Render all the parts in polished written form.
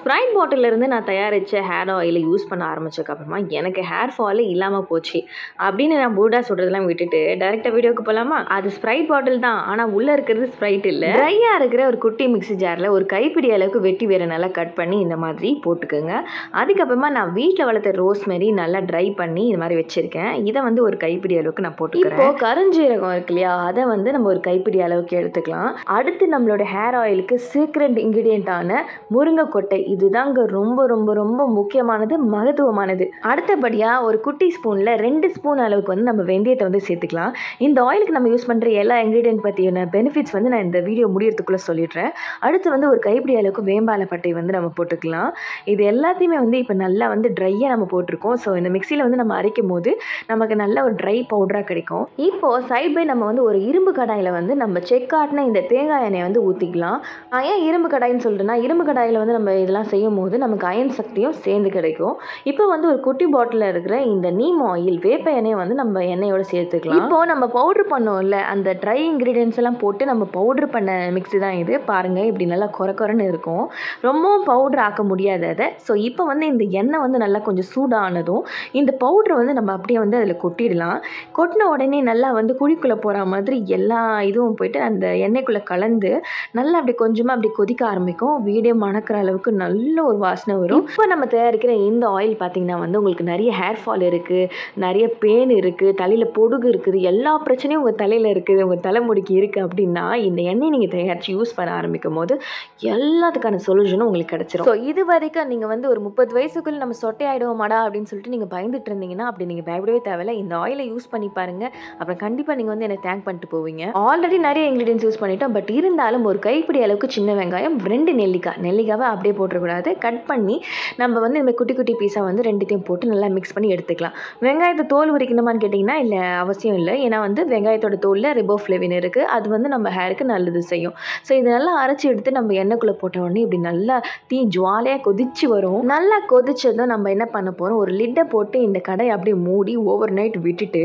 Sprite பாட்டிலிருந்து நான் தயாரித்த hair ஆயிலை யூஸ் பண்ண ஆரம்பிச்சதுக்கப்புறமா எனக்கு ஹேர் ஃபால் இல்லாமல் போச்சு அப்படின்னு நான் பூடா சொல்கிறதெல்லாம் விட்டுட்டு டேரெக்டாக வீடியோக்கு போகலாமா? அது ஸ்ப்ரைட் பாட்டில் தான், ஆனால் உள்ளே இருக்கிறது ஸ்ப்ரைட் இல்லை. ட்ரையாக இருக்கிற ஒரு குட்டி மிக்ஸி ஜாரில் ஒரு கைப்பிடி அளவுக்கு வெட்டி வேற நல்லா கட் பண்ணி இந்த மாதிரி போட்டுக்கோங்க. அதுக்கப்புறமா நான் வீட்டில் வளர்த்த ரோஸ்மெரி நல்லா ட்ரை பண்ணி இந்த மாதிரி வச்சுருக்கேன். இதை வந்து ஒரு கைப்பிடி அளவுக்கு நான் போட்டுக்கிறேன். இப்போ கருஞ்சீரகம் இருக்கு இல்லையா, அதை வந்து நம்ம ஒரு கைப்பிடி அளவுக்கு எடுத்துக்கலாம். அடுத்து நம்மளோட ஹேர் ஆயிலுக்கு சீக்ரெட் இன்க்ரீடியண்டான முருங்கைக்கொட்டை, இதுதாங்க ரொம்ப ரொம்ப ரொம்ப முக்கியமானது, மகத்துவமானது. அடுத்தபடியாக ஒரு குட்டி ஸ்பூனில் 2 ஸ்பூன் அளவுக்கு வந்து நம்ம வெந்தயத்தை வந்து சேர்த்துக்கலாம். இந்த ஆயிலுக்கு நம்ம யூஸ் பண்ணுற எல்லா இன்க்ரீடியன்ட் பற்றியான பெனிஃபிட்ஸ் வந்து நான் இந்த வீடியோ முடியறதுக்குள்ளே சொல்லிடுறேன். அடுத்து வந்து ஒரு கைப்பிடி அளவுக்கு வேம்பாலப்பட்டை வந்து நம்ம போட்டுக்கலாம். இது எல்லாத்தையுமே வந்து இப்போ நல்லா வந்து ட்ரையாக நம்ம போட்டிருக்கோம். ஸோ இந்த மிக்சியில் வந்து நம்ம அரைக்கும் போது நமக்கு நல்ல ஒரு ட்ரை பவுடராக கிடைக்கும். இப்போது சைட் பை நம்ம வந்து ஒரு இரும்பு கடாயில் வந்து நம்ம செக் ஆட்டின இந்த தேங்காய் எண்ணெயை வந்து ஊற்றிக்கலாம். ஏன் இரும்பு கடாயின்னு சொல்லிட்டுனா, இரும்பு கடாயில் வந்து நம்ம இதெல்லாம் செய்யும் போது நமக்கு அயன் சக்தியும் சேர்ந்து கிடைக்கும். இப்போ வந்து ஒரு குட்டி பாட்டிலில் இருக்கிற இந்த neemoil வேப்ப எண்ணெயை வந்து நம்ம எண்ணெயோட சேர்த்துக்கலாம். இப்போ நம்ம பவுடர் பண்ணோம்ல, அந்த ட்ரை இன்க்ரீடியன்ஸ் எல்லாம் போட்டு நம்ம பவுடர் பண்ண மிக்ஸி தான் இது. பாருங்கள், இப்படி நல்லா குறன்னு இருக்கும். ரொம்பவும் பவுடர் ஆக்க முடியாது அதை. ஸோ இப்போ வந்து இந்த எண்ணெய் வந்து நல்லா கொஞ்சம் சூடானதும் இந்த பவுடரை வந்து நம்ம அப்படியே வந்து அதில் கொட்டிடலாம். கொட்டின உடனே நல்லா வந்து குழிக்குள்ளே போகிற மாதிரி எல்லா இதுவும் போயிட்டு அந்த எண்ணெய்க்குள்ளே கலந்து நல்லா அப்படி கொஞ்சமாக அப்படி கொதிக்க ஆரம்பிக்கும். வீடே மணக்கிற அளவுக்கு நல்ல ஒரு வாசனை வரும். இப்போ நம்ம தயாரிக்கிற இந்த ஆயில் பார்த்திங்கன்னா வந்து உங்களுக்கு நிறைய ஹேர் ஃபால் இருக்குது, நிறைய பெயின் இருக்குது, தலையில் பொடுகு இருக்குது, எல்லா பிரச்சனையும் உங்கள் தலையில் இருக்குது, உங்கள் தலைமுடிக்கு இருக்குது அப்படின்னா இந்த எண்ணெய் நீங்கள் தயாரித்து யூஸ் பண்ண ஆரம்பிக்கும் போது எல்லாத்துக்கான சொல்யூஷனும் உங்களுக்கு கிடச்சிரும். ஸோ இது வரைக்கும் நீங்கள் வந்து ஒரு 30 வயசுக்குள்ளே நம்ம சொட்டை ஆகிடுவோமாடா அப்படின்னு சொல்லிட்டு நீங்கள் பயந்துட்டு இருந்தீங்கன்னா அப்படி நீங்கள் பயப்படவே தேவையில்லை. இந்த ஆயிலை யூஸ் பண்ணி பாருங்கள். அப்புறம் கண்டிப்பாக நீங்கள் வந்து என்னை தேங்க் பண்ணிட்டு போவீங்க. ஆல்ரெடி நிறைய இன்க்ரீடியன்ஸ் யூஸ் பண்ணிட்டோம். பட் இருந்தாலும் ஒரு கைப்பிடி அளவுக்கு சின்ன வெங்காயம், 2 நெல்லிக்காவை அப்படியே போட்டுறக்கூடாது, கட் பண்ணி நம்ம வந்து இந்த குட்டி குட்டி பீஸாக வந்து 2த்தையும் போட்டு நல்லா மிக்ஸ் பண்ணி எடுத்துக்கலாம். வெங்காயத்தை தோல் உரிக்கணுமான்னு கேட்டிங்கன்னா இல்லை, அவசியம் இல்லை. ஏன்னா வந்து வெங்காயத்தோட தோலில் ரிபோஃப்ளேவின் இருக்குது, அது வந்து நம்ம ஹேருக்கு நல்லது செய்யும். ஸோ இது நல்லா அரைச்சி எடுத்து நம்ம எண்ணெய்க்குள்ளே போட்ட உடனே இப்படி நல்லா தீ ஜுவாலையாக கொதிச்சு வரும். நல்லா கொதிச்சதும் நம்ம என்ன பண்ண போகிறோம், ஒரு லிட்டை போட்டு இந்த கடையை அப்படியே மூடி ஓவர் நைட் விட்டுட்டு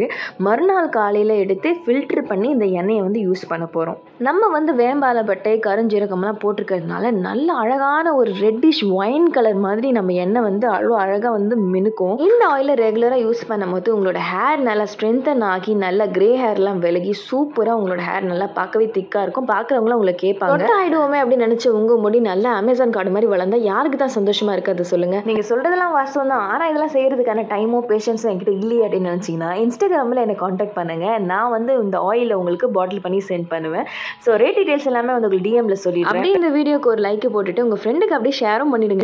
மறுநாள் காலையில் எடுத்து ஃபில்டர் பண்ணி இந்த எண்ணெயை வந்து யூஸ் பண்ண போகிறோம். நம்ம வந்து வேம்பாலப்பட்டை கருஞ்சீரகம்லாம் போட்டிருக்கிறதுனால நல்ல அழகான ஒரு ரெட்டிஷ் ஒயின் கலர் மாதிரி நம்ம எண்ணெய் வந்து அவ்வளோ அழகாக வந்து மினுக்கும். இந்த ஆயிலை ரெகுலராக யூஸ் பண்ணும்போது உங்களோட ஹேர் நல்லா ஸ்ட்ரென்தன் ஆகி நல்ல கிரே ஹேர்லாம் விலகி சூப்பராக உங்களோட ஹேர் நல்லா பார்க்கவே திக்காக இருக்கும். பார்க்குறவங்களும் உங்களை கேட்பாங்க, ஆகிடுவோமே அப்படின்னு நினச்சி உங்கள் முடி நல்லா அமேசான் கார்டு மாதிரி வளர்ந்தால் யாருக்கு தான் சந்தோஷமாக இருக்காது சொல்லுங்கள்? நீங்கள் சொல்கிறதெல்லாம் வாஸ்தவம் தான். ஆனால் இதெல்லாம் செய்கிறதுக்கான டைமோ பேஷன்ஸும் என்கிட்ட இல்லையே அப்படின்னு நினச்சிங்கன்னா இன்ஸ்டாகிராமில் என்னை காண்டாக்ட் பண்ணுங்கள். நான் வந்து இந்த ஆயிலை உங்களுக்கு பாட்டில் பண்ணி சென்ட் பண்ணுவேன். ஸோ ரேட் டீடைல்ஸ் எல்லாமே வந்து உங்களுக்கு டிஎம்ல சொல்லிடுறேன். அப்படியே இந்த வீடியோக்கு ஒரு லைக் போட்டுட்டு உங்கள் ஃப்ரெண்டுக்கு அப்படியே ஷேரும் பண்ணிடுங்க.